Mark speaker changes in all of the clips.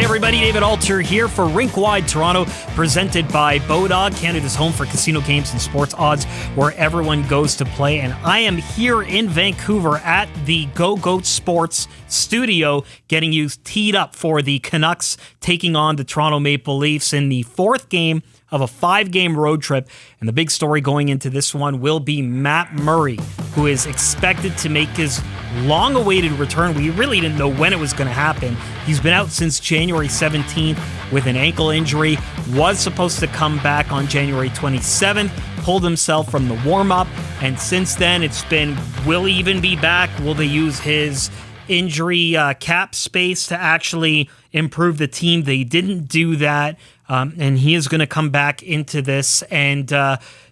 Speaker 1: everybody, David Alter here for Rink-Wide Toronto, presented by Bodog, Canada's home for casino games and sports odds, where everyone goes to play. And I am here in Vancouver at the Go-Goat Sports studio, getting you teed up for the Canucks taking on the Toronto Maple Leafs in the fourth game of a 5-game road trip. And the big story going into this one will be Matt Murray, who is expected to make his long-awaited return. We really didn't know when it was going to happen. He's been out since January 17th with an ankle injury, was supposed to come back on January 27th, pulled himself from the warm-up, and since then it's been, will he even be back? Will they use his injury cap space to actually improve the team? They didn't do that, and he is going to come back into this, and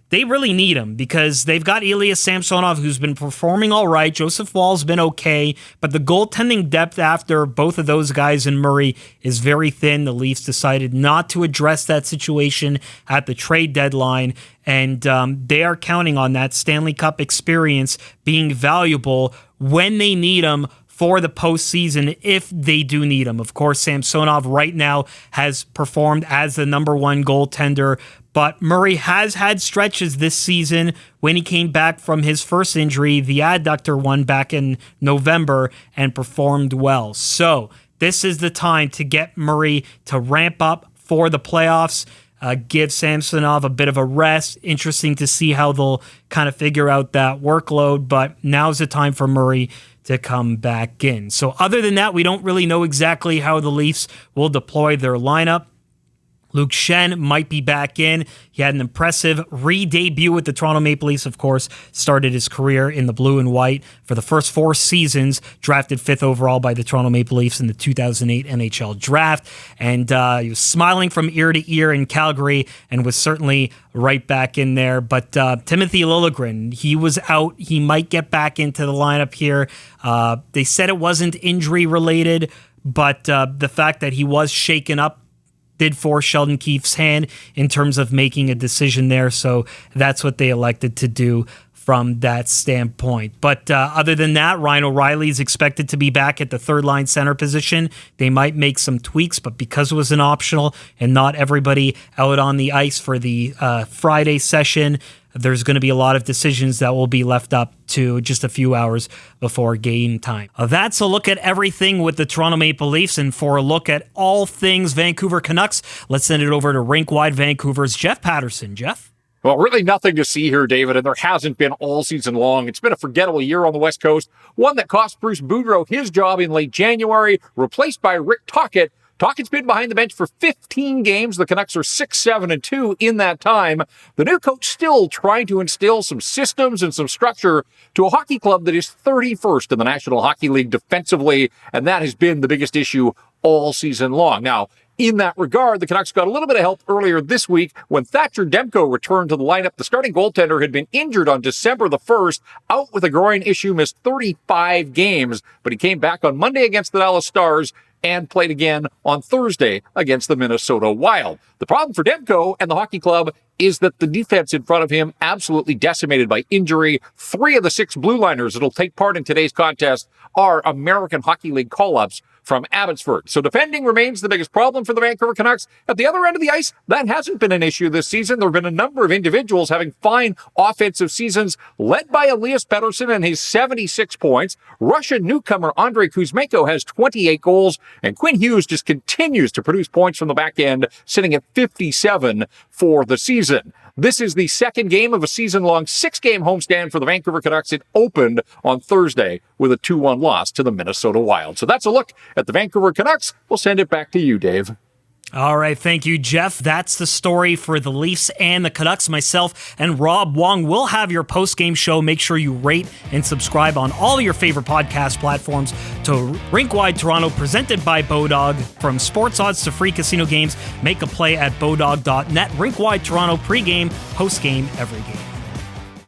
Speaker 1: they really need him because they've got Ilya Samsonov, who's been performing all right. Joseph Woll's been okay, but the goaltending depth after both of those guys and Murray is very thin. The Leafs decided not to address that situation at the trade deadline, and they are counting on that Stanley Cup experience being valuable when they need him for the postseason, if they do need him. Of course, Samsonov right now has performed as the number one goaltender, but Murray has had stretches this season when he came back from his first injury, the adductor one back in November, and performed well. So this is the time to get Murray to ramp up for the playoffs. Give Samsonov a bit of a rest. Interesting to see how they'll kind of figure out that workload, but now's the time for Murray to come back in. So other than that, we don't really know exactly how the Leafs will deploy their lineup. Luke Schenn might be back in. He had an impressive re-debut with the Toronto Maple Leafs, of course. Started his career in the blue and white for the first 4 seasons. Drafted 5th overall by the Toronto Maple Leafs in the 2008 NHL draft. And he was smiling from ear to ear in Calgary and was certainly right back in there. But Timothy Liljegren, he was out. He might get back into the lineup here. They said it wasn't injury related, but the fact that he was shaken up did force Sheldon Keefe's hand in terms of making a decision there. So that's what they elected to do from that standpoint. But other than that, Ryan O'Reilly is expected to be back at the third-line center position. They might make some tweaks, but because it was an optional and not everybody out on the ice for the Friday session, there's going to be a lot of decisions that will be left up to just a few hours before game time. That's a look at everything with the Toronto Maple Leafs, and for a look at all things Vancouver Canucks, let's send it over to Rink-Wide Vancouver's Jeff Paterson. Jeff?
Speaker 2: Well, really nothing to see here, David, and there hasn't been all season long. It's been a forgettable year on the West Coast, one that cost Bruce Boudreau his job in late January, replaced by Rick Tocchet. Tocchet's been behind the bench for 15 games. The Canucks are 6-7-2 in that time. The new coach still trying to instill some systems and some structure to a hockey club that is 31st in the National Hockey League defensively, and that has been the biggest issue all season long. Now, in that regard, the Canucks got a little bit of help earlier this week when Thatcher Demko returned to the lineup. The starting goaltender had been injured on December the 1st, out with a groin issue, missed 35 games, but he came back on Monday against the Dallas Stars and played again on Thursday against the Minnesota Wild. The problem for Demko and the hockey club is that the defense in front of him absolutely decimated by injury. 3 of the 6 blue liners that'll take part in today's contest are American Hockey League call-ups from Abbotsford. So defending remains the biggest problem for the Vancouver Canucks. At the other end of the ice, that hasn't been an issue this season. There have been a number of individuals having fine offensive seasons, led by Elias Pettersson and his 76 points. Russian newcomer Andrei Kuzmenko has 28 goals, and Quinn Hughes just continues to produce points from the back end, sitting at 57 for the season. This is the second game of a season-long 6-game homestand for the Vancouver Canucks. It opened on Thursday with a 2-1 loss to the Minnesota Wild. So that's a look at the Vancouver Canucks. We'll send it back to you, Dave.
Speaker 1: All right, thank you, Jeff. That's the story for the Leafs and the Canucks. Myself and Rob Wong will have your post-game show. Make sure you rate and subscribe on all your favorite podcast platforms to Rink-Wide Toronto, presented by Bodog. From sports odds to free casino games, make a play at bodog.net. Rink-Wide Toronto, pregame, postgame, every game.